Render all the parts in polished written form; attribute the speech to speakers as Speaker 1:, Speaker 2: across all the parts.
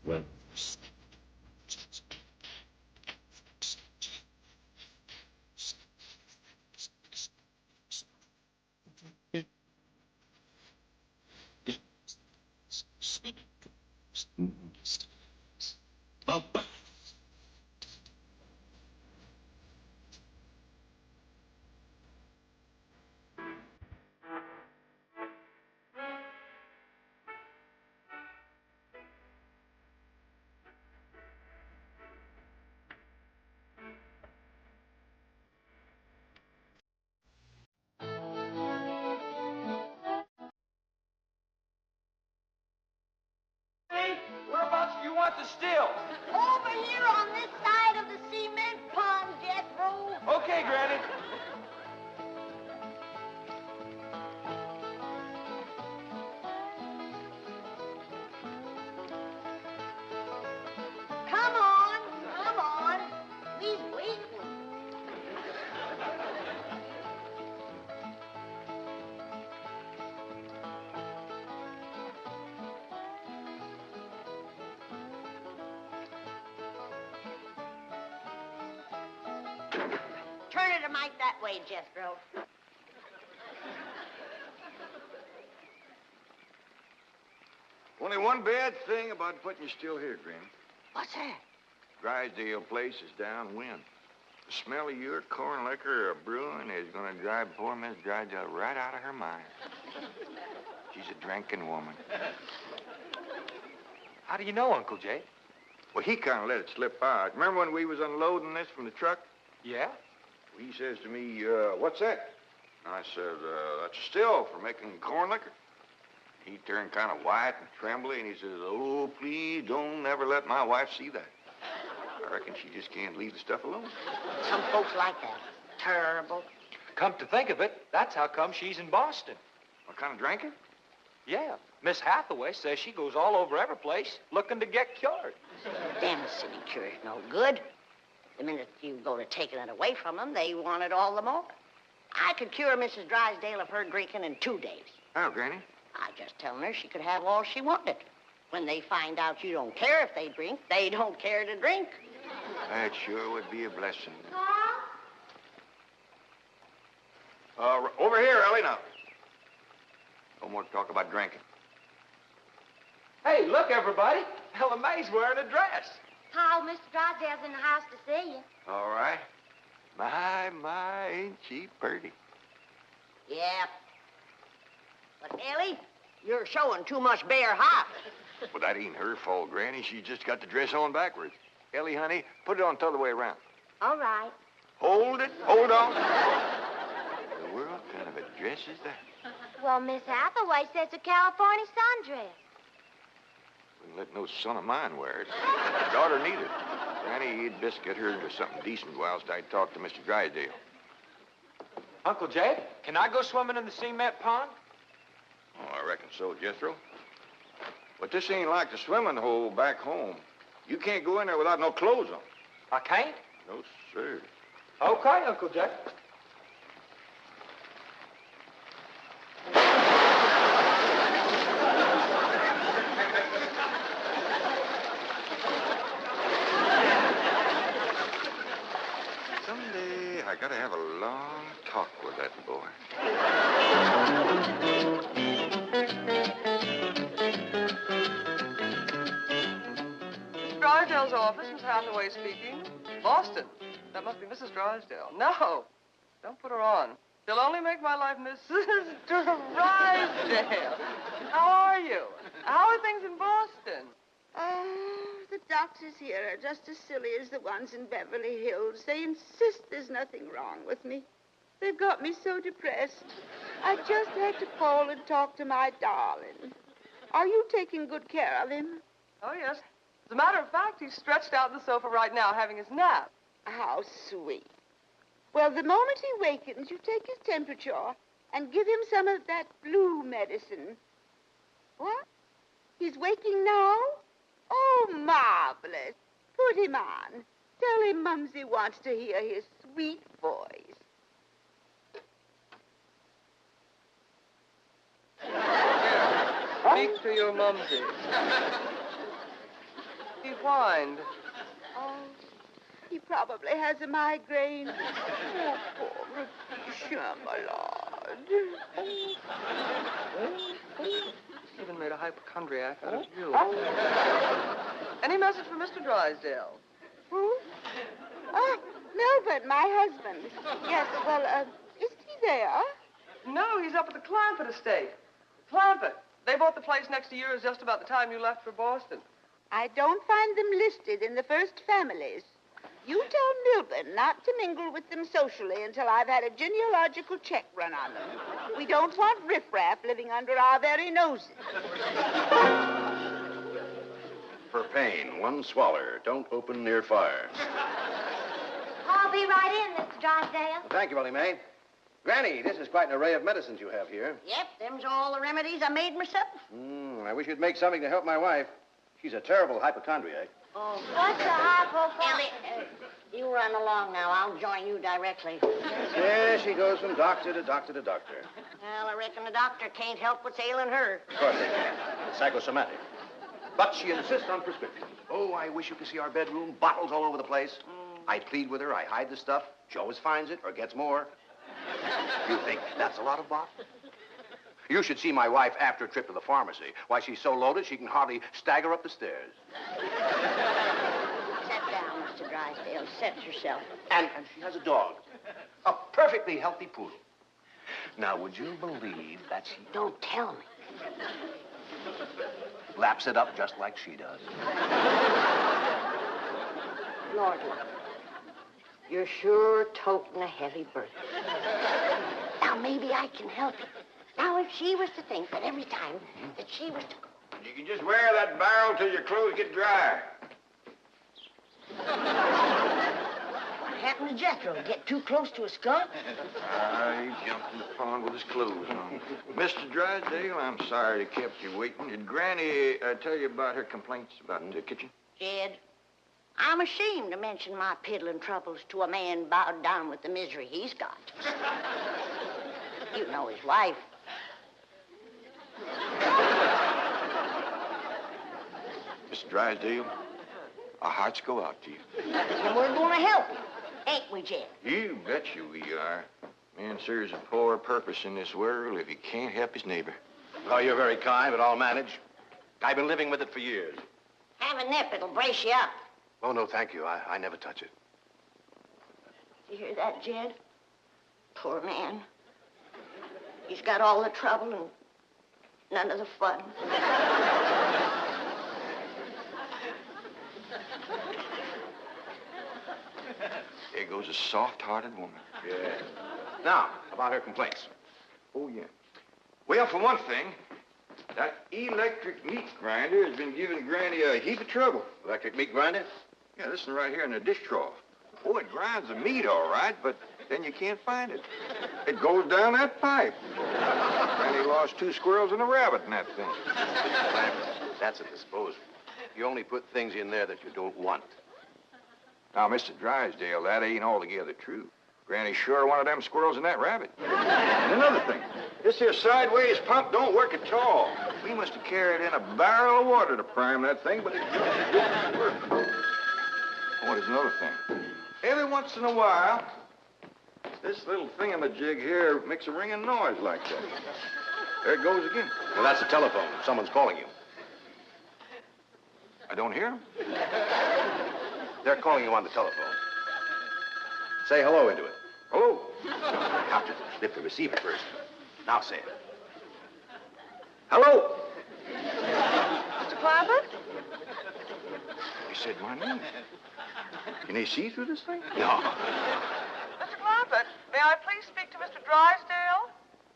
Speaker 1: Well.
Speaker 2: Whereabouts do you want the still?
Speaker 3: Over here on this side of the cement pond, Jethro.
Speaker 2: Okay, Granny.
Speaker 3: Come on, come on. We's waiting. Turn it a mite that way, Jethro.
Speaker 4: Only one bad thing about putting you still here, Granny.
Speaker 3: What's that?
Speaker 4: Drysdale place is downwind. The smell of your corn liquor or brewing is going to drive poor Miss Drysdale right out of her mind. She's a drinking woman.
Speaker 2: How do you know, Uncle Jay?
Speaker 4: Well, he kind of let it slip out. Remember when we was unloading this from the truck?
Speaker 2: Yeah?
Speaker 4: He says to me, what's that? And I said, that's a still for making corn liquor. He turned kind of white and trembly, and he says, oh, please don't ever let my wife see that. I reckon she just can't leave the stuff alone.
Speaker 3: Some folks like that. Terrible.
Speaker 2: Come to think of it, that's how come she's in Boston.
Speaker 4: What kind of drinking?
Speaker 2: Yeah. Miss Hathaway says she goes all over every place looking to get cured.
Speaker 3: Them silly cure's no good. The minute you go to taking it away from them, they want it all the more. I could cure Mrs. Drysdale of her drinking in 2 days.
Speaker 4: How, Granny?
Speaker 3: I just telling her she could have all she wanted. When they find out you don't care if they drink, they don't care to drink.
Speaker 4: That sure would be a blessing.
Speaker 3: Huh?
Speaker 4: Over here, Elly, now. No more talk about drinking.
Speaker 2: Hey, look, everybody. Elly May's wearing a dress.
Speaker 5: Pa, Mr. Drysdale's in the house to see you.
Speaker 4: All right. My, ain't she pretty?
Speaker 3: Yeah. But, Elly, you're showing too much bare hop.
Speaker 4: Well, that ain't her fault, Granny. She just got the dress on backwards. Elly, honey, put it on the other way around.
Speaker 5: All right.
Speaker 4: Hold it. Hold on. The world kind of a dress is that?
Speaker 5: Well, Miss Hathaway says it's a California sundress.
Speaker 4: Wouldn't let no son of mine wear it. Daughter neither. Granny, you'd best get her into something decent whilst I talk to Mr. Drysdale.
Speaker 2: Uncle Jay, can I go swimming in the cement pond?
Speaker 4: Oh, I reckon so, Jethro. But this ain't like the swimming hole back home. You can't go in there without no clothes on.
Speaker 2: I can't?
Speaker 4: No, sir.
Speaker 2: Okay, Uncle Jay.
Speaker 4: Someday I gotta have a long talk with that boy.
Speaker 6: Drysdale's office, Miss Hathaway speaking. Boston. That must be Mrs. Drysdale. No, don't put her on. She'll only make my life Mrs. Drysdale. How are you? How are things in Boston?
Speaker 7: Oh, the doctors here are just as silly as the ones in Beverly Hills. They insist there's nothing wrong with me. They've got me so depressed. I just had to call and talk to my darling. Are you taking good care of him?
Speaker 6: Oh, yes. As a matter of fact, he's stretched out on the sofa right now having his nap.
Speaker 7: How sweet. Well, the moment he wakens, you take his temperature and give him some of that blue medicine. What? He's waking now? Oh, marvelous. Put him on. Tell him Mumsy wants to hear his sweet voice.
Speaker 6: Speak to your mumsy. He whined.
Speaker 7: Oh, he probably has a migraine. Oh, poor Rapisha, my lord.
Speaker 6: Even made a hypochondriac out of you. Any message for Mr. Drysdale?
Speaker 7: Who? Oh, Melvin, my husband. Yes, well, isn't he there?
Speaker 6: No, he's up at the Clampett estate. Clampett. They bought the place next to yours just about the time you left for Boston.
Speaker 7: I don't find them listed in the first families. You tell Milburn not to mingle with them socially until I've had a genealogical check run on them. We don't want riffraff living under our very noses.
Speaker 1: For pain, one swaller. Don't open near fire.
Speaker 5: I'll be right in, Mr. Drysdale.
Speaker 1: Thank you, Elly May. Granny, this is quite an array of medicines you have here.
Speaker 3: Yep, them's all the remedies I made myself.
Speaker 1: I wish you'd make something to help my wife. She's a terrible hypochondriac.
Speaker 3: Oh,
Speaker 5: What's a hypochondriac?
Speaker 3: Ellie, you run along now. I'll join you directly.
Speaker 1: Yeah, she goes from doctor to doctor to doctor.
Speaker 3: Well, I reckon the doctor can't help what's ailing her.
Speaker 1: Of course they can. It's psychosomatic. But she insists on prescriptions. Oh, I wish you could see our bedroom. Bottles all over the place. I plead with her. I hide the stuff. She always finds it or gets more. You think that's a lot of bottles? You should see my wife after a trip to the pharmacy. Why, she's so loaded she can hardly stagger up the stairs.
Speaker 3: Sit down, Mr. Drysdale. Set yourself.
Speaker 1: And she has a dog. A perfectly healthy poodle. Now, would you believe that she
Speaker 3: Don't tell me.
Speaker 1: laps it up just like she does?
Speaker 3: Lord, look. You're sure toting a heavy burden. Now, maybe I can help you. Now, if she was to think that every time that she was to...
Speaker 4: You can just wear that barrel till your clothes get dry.
Speaker 3: What happened to Jethro? Get too close to a skunk?
Speaker 4: He jumped in the pond with his clothes on. Mr. Drysdale, I'm sorry to kept you waiting. Did Granny tell you about her complaints about the kitchen?
Speaker 3: Jed, I'm ashamed to mention my piddling troubles to a man bowed down with the misery he's got. You know his wife.
Speaker 4: Mr. Drysdale, our hearts go out to you.
Speaker 3: And we're going to help you, ain't we, Jed?
Speaker 4: You bet you we are. Man serves a poor purpose in this world if he can't help his neighbor.
Speaker 1: Oh, you're very kind, but I'll manage. I've been living with it for years.
Speaker 3: Have a nip. It'll brace you up.
Speaker 1: Oh, no, thank you. I never touch it.
Speaker 3: You hear that, Jed? Poor man. He's got all the trouble and none of the fun.
Speaker 4: There goes a soft-hearted woman.
Speaker 1: Yeah. Now, about her complaints.
Speaker 4: Oh, yeah. Well, for one thing, that electric meat grinder has been giving Granny a heap of trouble.
Speaker 1: Electric meat grinder?
Speaker 4: Yeah, this one right here in the dish trough. Oh, it grinds the meat all right, but then you can't find it. It goes down that pipe. Granny lost 2 squirrels and a rabbit in that thing.
Speaker 1: That's a disposal. You only put things in there that you don't want.
Speaker 4: Now, Mr. Drysdale, that ain't altogether true. Granny sure wanted them squirrels and that rabbit. And another thing, this here sideways pump don't work at all. We must have carried in a barrel of water to prime that thing, but it don't work. Oh, there's another thing. Every once in a while, this little thingamajig here makes a ringing noise like that. There it goes again.
Speaker 1: Well, that's the telephone. Someone's calling you.
Speaker 4: I don't hear him.
Speaker 1: They're calling you on the telephone. Say hello into it.
Speaker 4: Hello.
Speaker 1: Have to lift the receiver first. Now say it.
Speaker 4: Hello.
Speaker 6: Mr. Clampett?
Speaker 4: He said my name. Can they see through this thing?
Speaker 1: No.
Speaker 6: Mr. Clampett, may I please speak to Mr. Drysdale?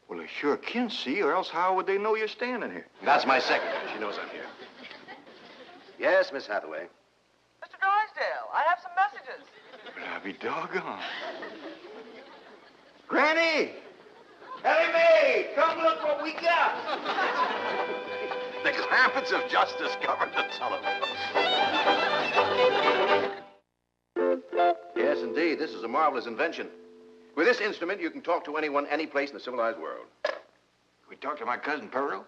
Speaker 4: Well, they sure can see, or else how would they know you're standing here?
Speaker 1: That's my secretary. She knows I'm here. Yes, Miss Hathaway.
Speaker 6: Mr. Drysdale, I have some messages.
Speaker 4: But I'll be doggone. Granny! Elly May! Come look what we got!
Speaker 1: The Clampetts have just discovered the telephone. Yes, indeed. This is a marvelous invention. With this instrument, you can talk to anyone, any place in the civilized world.
Speaker 4: Can we talk to my cousin Pearl?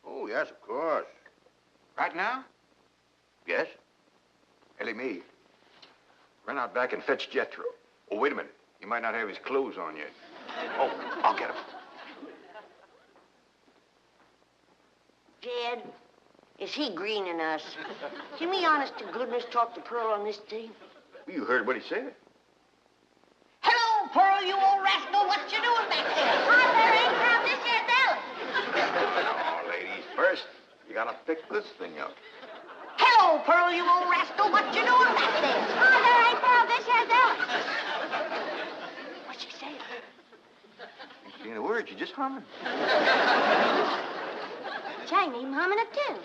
Speaker 1: Oh, yes, of course.
Speaker 4: Right now?
Speaker 1: Yes?
Speaker 4: Elly May, run out back and fetch Jethro. Oh, wait a minute. You might not have his clothes on yet.
Speaker 1: Oh, I'll get him.
Speaker 3: Jed, is he greening us? Can we, honest to goodness, talk to Pearl on this team?
Speaker 4: You heard what he said.
Speaker 3: Hello, Pearl, you old rascal. What you doing back there?
Speaker 5: Hi, there ain't proud this here's Elly.
Speaker 4: Oh, ladies, first, you gotta pick this thing up.
Speaker 3: Hello, Pearl, you old rascal. What you doing back there?
Speaker 5: Hi, there ain't proud this here's Elly.
Speaker 3: What's she saying?
Speaker 4: Ain't saying a word, you're just humming.
Speaker 5: She ain't even humming a tune.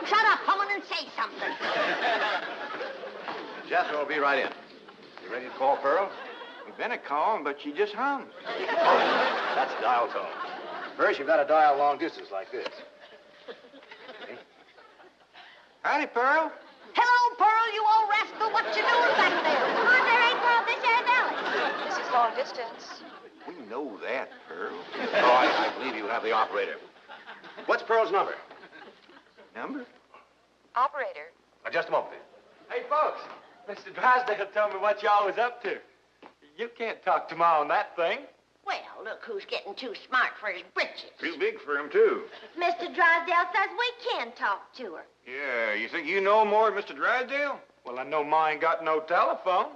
Speaker 3: Shut up, humming, and say something.
Speaker 1: Jethro will be right in. You ready to call Pearl?
Speaker 4: We've been a calling, but she just hums.
Speaker 1: Oh, that's dial tone. First, you've got to dial long distance like this. Okay.
Speaker 4: Howdy, Pearl.
Speaker 3: Hello, Pearl, you old rascal. What you doing back there?
Speaker 5: Hi, there ain't proud this here's Elly.
Speaker 6: This is long distance.
Speaker 4: We know that, Pearl.
Speaker 1: Oh, I believe you have the operator. What's Pearl's number?
Speaker 4: Number?
Speaker 6: Operator.
Speaker 1: Just a moment, please.
Speaker 2: Hey, folks, Mr. Drysdale told me what y'all was up to. You can't talk to Ma on that thing.
Speaker 3: Well, look who's getting too smart for his britches.
Speaker 4: Too big for him, too.
Speaker 5: Mr. Drysdale says we can talk to her.
Speaker 4: Yeah, you think you know more than Mr. Drysdale?
Speaker 2: Well, I know Ma ain't got no telephone.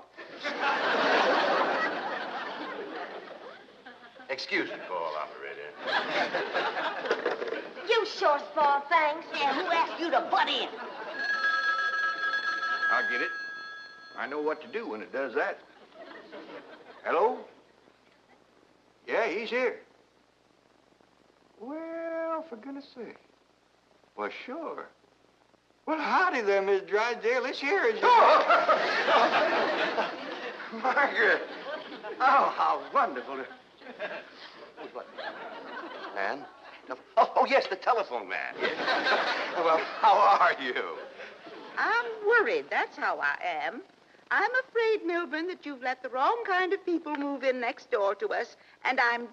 Speaker 1: Excuse me, call operator.
Speaker 5: You sure spoil things.
Speaker 3: Yeah, who asked you to butt in?
Speaker 4: I'll get it. I know what to do when it does that. Hello? Yeah, he's here. Well, for goodness sake. Well, sure. Well, howdy there, Miss Drysdale. This here is your...
Speaker 1: Margaret! Oh, how wonderful. What? Man? Oh, yes, the telephone man. Well, how are you?
Speaker 7: I'm worried, that's how I am. I'm afraid, Milburn, that you've let the wrong kind of people move in next door to us, and I'm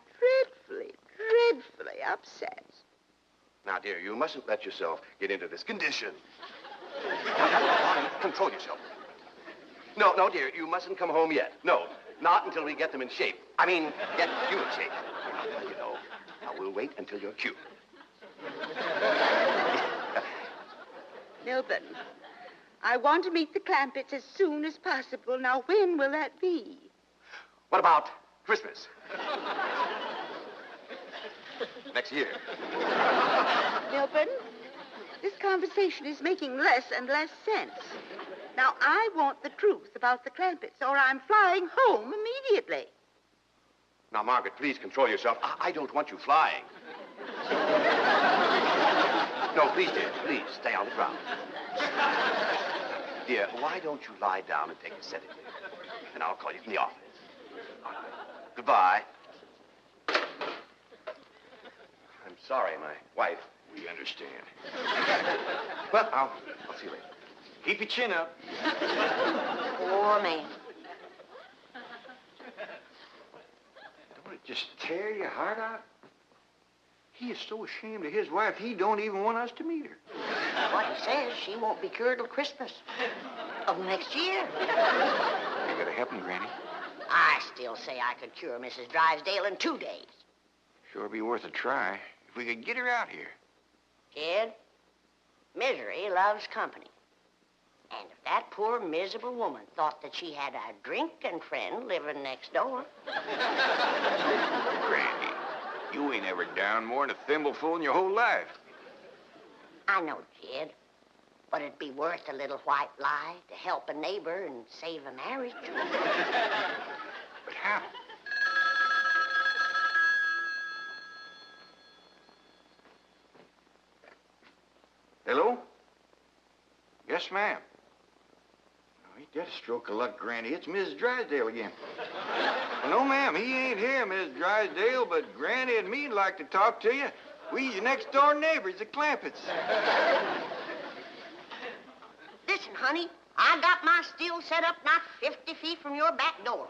Speaker 7: dreadfully upset.
Speaker 1: Now, dear, you mustn't let yourself get into this condition. Control yourself. No, dear, you mustn't come home yet. No, not until we get them in shape. I mean, get you in shape. You know, now we'll wait until you're cute.
Speaker 7: Milburn, I want to meet the Clampetts as soon as possible. Now, when will that be?
Speaker 1: What about Christmas? Next year.
Speaker 7: Milburn, this conversation is making less and less sense. Now, I want the truth about the Clampetts, or I'm flying home immediately.
Speaker 1: Now, Margaret, please control yourself. I don't want you flying. No, please, dear, please, stay on the ground. Dear, why don't you lie down and take a sedative? And I'll call you from the office. Goodbye. I'm sorry, my wife.
Speaker 4: We understand.
Speaker 1: Well, I'll see you later.
Speaker 4: Keep your chin up.
Speaker 3: Poor man.
Speaker 4: Don't it just tear your heart out? He is so ashamed of his wife, he don't even want us to meet her.
Speaker 3: What he says, she won't be cured till Christmas of next year.
Speaker 4: You gotta help him, Granny.
Speaker 3: I still say I could cure Mrs. Drysdale in 2 days.
Speaker 4: Sure be worth a try if we could get her out here.
Speaker 3: Jed, misery loves company. And if that poor, miserable woman thought that she had a drinking friend living next door...
Speaker 4: Granny, you ain't ever down more than a thimbleful in your whole life.
Speaker 3: I know, Jed, but it'd be worth a little white lie to help a neighbor and save a marriage.
Speaker 4: But how? Hello? Yes, ma'am. Oh, ain't that a stroke of luck, Granny? It's Mrs. Drysdale again. Well, no, ma'am, he ain't here, Miss Drysdale, but Granny and me'd like to talk to you.
Speaker 2: We your next door neighbors, the Clampetts.
Speaker 3: Listen, honey, I got my still set up not 50 feet from your back door.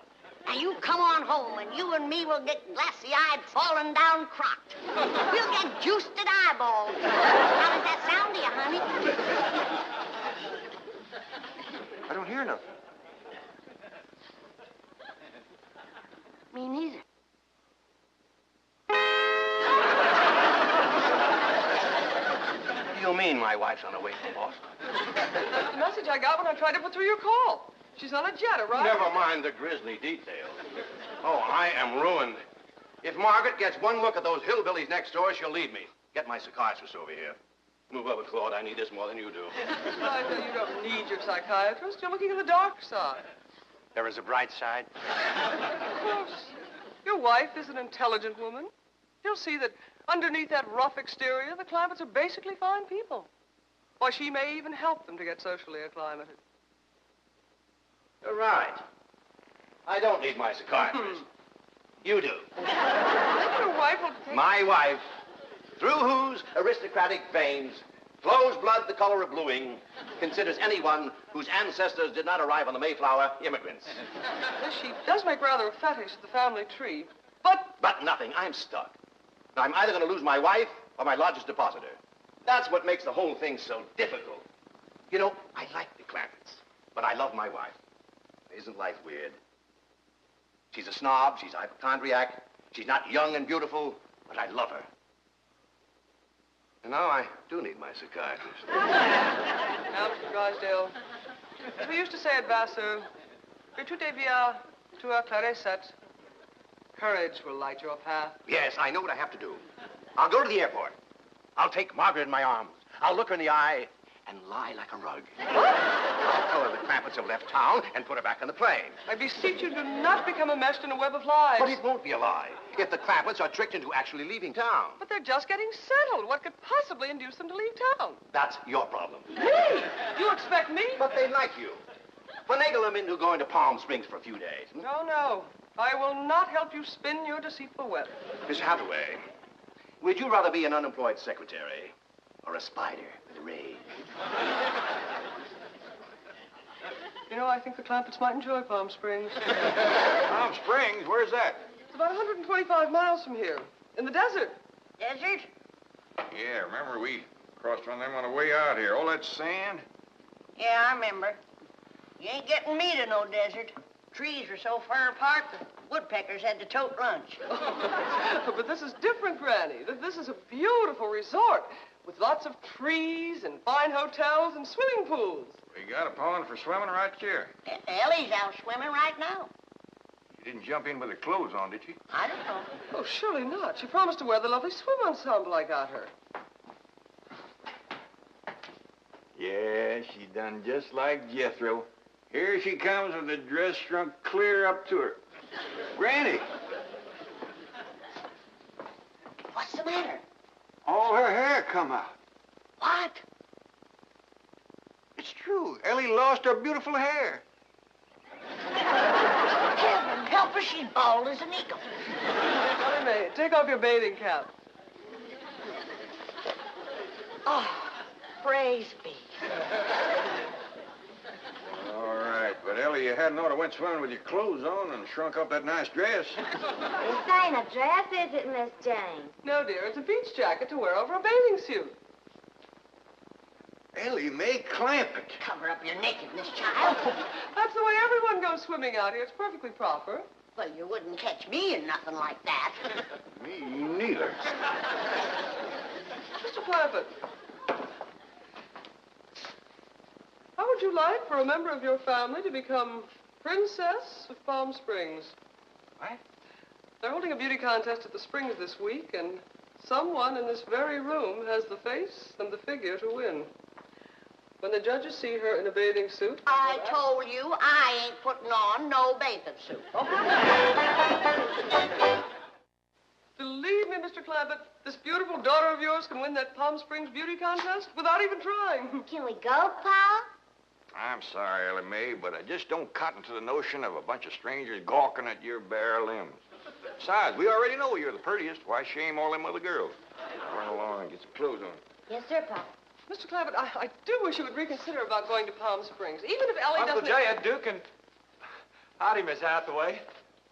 Speaker 3: Now, you come on home, and you and me will get glassy-eyed, falling down crocked. We'll get juiced at eyeballs. How does that sound to you, honey?
Speaker 2: I don't hear nothing.
Speaker 3: Me neither.
Speaker 1: What do you mean my wife's on her way from Boston?
Speaker 6: That's the message I got when I tried to put through your call. She's on a jet, right?
Speaker 1: Never mind the grisly details. Oh, I am ruined. If Margaret gets one look at those hillbillies next door, she'll leave me. Get my psychiatrist over here. Move over, Claude. I need this more than you do.
Speaker 6: Drysdale, you don't need your psychiatrist. You're looking at the dark side.
Speaker 1: There is a bright side.
Speaker 6: Of course. Your wife is an intelligent woman. You'll see that underneath that rough exterior, the Clampetts are basically fine people. Why, she may even help them to get socially acclimated.
Speaker 1: You're right. I don't need my psychiatrist. You do.
Speaker 6: Maybe your wife will take...
Speaker 1: My wife, through whose aristocratic veins flows blood the color of bluing, considers anyone whose ancestors did not arrive on the Mayflower immigrants.
Speaker 6: Yes, she does make rather a fetish of the family tree, but...
Speaker 1: But nothing. I'm stuck. I'm either going to lose my wife or my largest depositor. That's what makes the whole thing so difficult. You know, I like the Clampetts, but I love my wife. Isn't life weird? She's a snob, she's a hypochondriac, she's not young and beautiful, but I love her. And now I do need my psychiatrist.
Speaker 6: Now, Mr. Drysdale, as we used to say at Vassar, tout devient tout éclaircit. Courage will light your path.
Speaker 1: Yes, I know what I have to do. I'll go to the airport. I'll take Margaret in my arms. I'll look her in the eye and lie like a rug. I'll tell her the Clampetts have left town and put her back on the plane.
Speaker 6: I beseech you, do not become enmeshed in a web of lies.
Speaker 1: But it won't be a lie if the Clampetts are tricked into actually leaving town.
Speaker 6: But they're just getting settled. What could possibly induce them to leave town?
Speaker 1: That's your problem.
Speaker 6: Me? You expect me?
Speaker 1: But they like you. Finagle them into going to Palm Springs for a few days.
Speaker 6: No, no. I will not help you spin your deceitful web.
Speaker 1: Miss Hathaway, would you rather be an unemployed secretary or a spider with a rage?
Speaker 6: You know, I think the Clampetts might enjoy Palm Springs.
Speaker 4: Palm Springs? Where's that?
Speaker 6: It's about 125 miles from here, in the desert.
Speaker 3: Desert?
Speaker 4: Yeah, remember we crossed one of them on the way out here. All that sand?
Speaker 3: Yeah, I remember. You ain't getting me to no desert. Trees were so far apart, the woodpeckers had to tote lunch.
Speaker 6: But this is different, Granny. This is a beautiful resort with lots of trees and fine hotels and swimming pools.
Speaker 4: We got a pond for swimming right here.
Speaker 3: Ellie's out swimming right now.
Speaker 4: You didn't jump in with her clothes on, did you?
Speaker 3: I don't know.
Speaker 6: Oh, surely not. She promised to wear the lovely swim ensemble I got her.
Speaker 2: Yeah, she done just like Jethro. Here she comes with the dress shrunk clear up to her. Granny!
Speaker 3: What's the matter?
Speaker 2: All her hair come out.
Speaker 3: What?
Speaker 2: It's true. Ellie lost her beautiful hair.
Speaker 3: Heaven help her, she's bald as an eagle.
Speaker 6: Elly May, take off your bathing cap.
Speaker 3: Oh, praise be.
Speaker 4: All right, but Ellie, you hadn't ought to went swimming with your clothes on and shrunk up that nice dress.
Speaker 5: This ain't a dress, is it, Miss Jane?
Speaker 6: No, dear, it's a beach jacket to wear over a bathing suit.
Speaker 2: Elly May Clampett.
Speaker 3: Cover up your nakedness, child.
Speaker 6: That's the way everyone goes swimming out here. It's perfectly proper.
Speaker 3: Well, you wouldn't catch me in nothing like that.
Speaker 2: Me neither.
Speaker 6: Mr. Clampett, how would you like for a member of your family to become Princess of Palm Springs?
Speaker 2: What?
Speaker 6: They're holding a beauty contest at the Springs this week, and someone in this very room has the face and the figure to win. When the judges see her in a bathing suit...
Speaker 3: I told you I ain't putting on no bathing suit.
Speaker 6: Believe me, Mr. Clampett, this beautiful daughter of yours can win that Palm Springs beauty contest without even trying.
Speaker 5: Can we go, Pa?
Speaker 4: I'm sorry, Elly May, but I just don't cotton to the notion of a bunch of strangers gawking at your bare limbs. Besides, we already know you're the prettiest. Why shame all them other girls? Run along and get some clothes on.
Speaker 5: Yes, sir, Pop.
Speaker 6: Mr. Clampett, I do wish you would reconsider about going to Palm Springs. Even if Elly
Speaker 8: Uncle
Speaker 6: doesn't...
Speaker 8: Jed, Duke, and... Howdy, Miss Hathaway.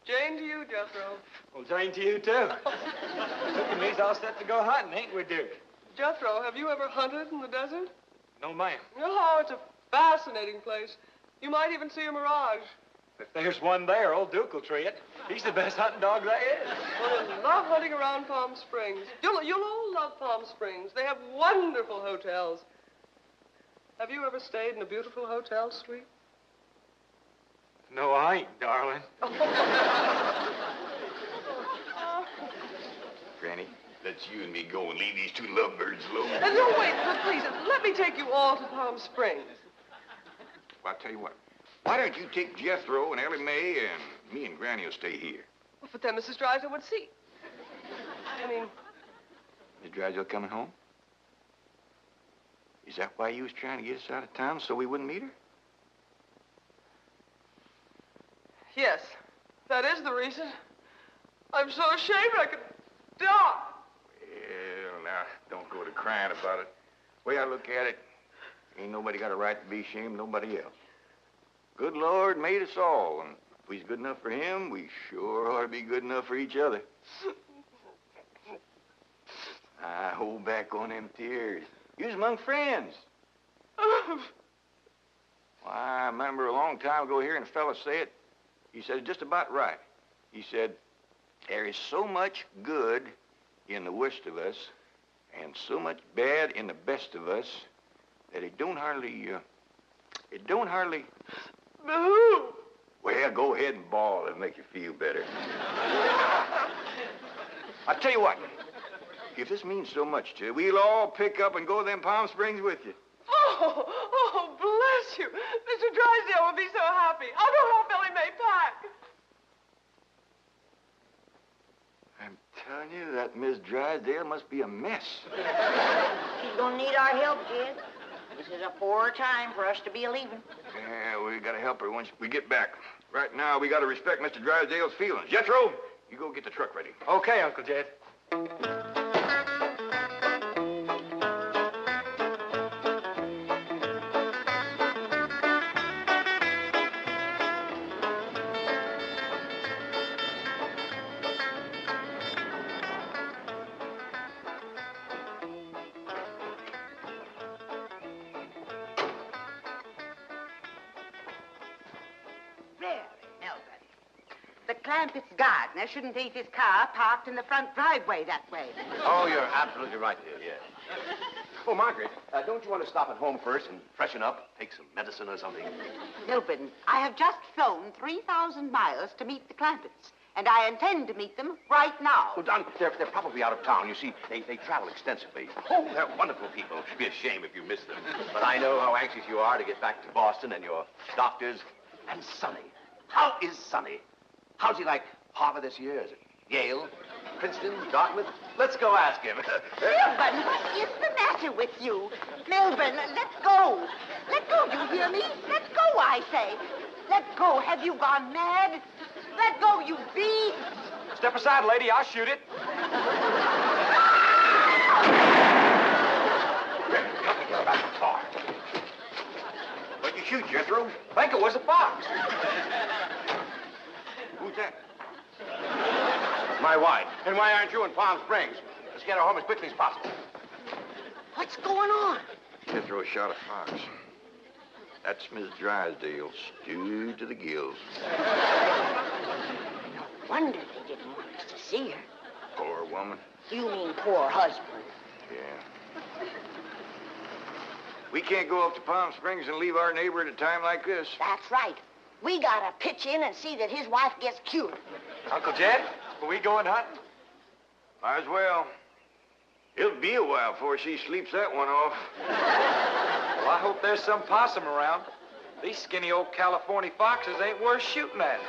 Speaker 6: Jane to you, Jethro.
Speaker 8: Well, Jane to you, too. Duke and me's all set to go hunting, ain't we, Duke?
Speaker 6: Jethro, have you ever hunted in the desert?
Speaker 8: No, ma'am.
Speaker 6: Oh, it's a fascinating place. You might even see a mirage.
Speaker 8: If there's one there, old Duke will tree it. He's the best hunting dog there is.
Speaker 6: Well, I love hunting around Palm Springs. You'll all love Palm Springs. They have wonderful hotels. Have you ever stayed in a beautiful hotel suite?
Speaker 8: No, I ain't, darling.
Speaker 4: Granny, let's you and me go and leave these two lovebirds alone.
Speaker 6: No, wait, please, let me take you all to Palm Springs.
Speaker 4: Well, I'll tell you what. Why don't you take Jethro and Elly May, and me and Granny will stay here.
Speaker 6: Well, but then Mrs. Drysdale would see. I mean...
Speaker 4: Is Drysdale coming home? Is that why you was trying to get us out of town, so we wouldn't meet her?
Speaker 6: Yes, that is the reason. I'm so ashamed I could die.
Speaker 4: Well, now, don't go to crying about it. The way I look at it, ain't nobody got a right to be ashamed of nobody else. Good Lord made us all, and if we's good enough for him, we sure ought to be good enough for each other. I hold back on them tears. You was among friends. Why, I remember a long time ago hearing a fella say it. He said it just about right. He said, there is so much good in the worst of us and so much bad in the best of us that it don't hardly...
Speaker 6: Boo!
Speaker 4: Well, go ahead and bawl. It'll make you feel better. I'll tell you what. If this means so much to you, we'll all pick up and go to them Palm Springs with you.
Speaker 6: Oh, bless you. Mr. Drysdale will be so happy. I'll go help Elly May pack.
Speaker 4: I'm telling you, that Miss Drysdale must be a mess.
Speaker 3: She's gonna need our help, Jed. This is a poor time for us to be a-leaving.
Speaker 4: Yeah, we gotta help her once we get back. Right now, we gotta respect Mr. Drysdale's feelings. Jethro, you go get the truck ready.
Speaker 8: Okay, Uncle Jed.
Speaker 7: The Clampetts' gardener shouldn't leave his car parked in the front driveway that way.
Speaker 1: Oh, you're absolutely right, dear, yes. Oh, Margaret, don't you want to stop at home first and freshen up? Take some medicine or something?
Speaker 7: Milburn, I have just flown 3,000 miles to meet the Clampetts, and I intend to meet them right now.
Speaker 1: Oh, Don, they're probably out of town. You see, they travel extensively. Oh, they're wonderful people. It'd be a shame if you missed them. But I know how anxious you are to get back to Boston and your doctors. And Sonny. How is Sonny? How's he like Harvard this year? Is it Yale, Princeton, Dartmouth? Let's go ask him.
Speaker 7: Milburn, what is the matter with you? Milburn, let go. Let go, do you hear me? Let go, I say. Let go. Have you gone mad? Let go, you beast.
Speaker 8: Step aside, lady. I'll shoot it.
Speaker 1: Help me get her back to the car.
Speaker 4: What'd you shoot, Jethro?
Speaker 8: I think it was a fox.
Speaker 4: Who's that?
Speaker 1: My wife. And why aren't you in Palm Springs? Let's get her home as quickly as possible.
Speaker 3: What's going on?
Speaker 4: Jethro shot a fox. That's Miss Drysdale, stewed to the gills.
Speaker 3: No wonder they didn't want us to see her.
Speaker 4: Poor woman.
Speaker 3: You mean poor husband.
Speaker 4: Yeah. We can't go up to Palm Springs and leave our neighbor at a time like this.
Speaker 3: That's right. We gotta pitch in and see that his wife gets cured.
Speaker 8: Uncle Jed, are we going hunting?
Speaker 4: Might as well. It'll be a while before she sleeps that one off.
Speaker 8: Well, I hope there's some possum around. These skinny old California foxes ain't worth shooting at.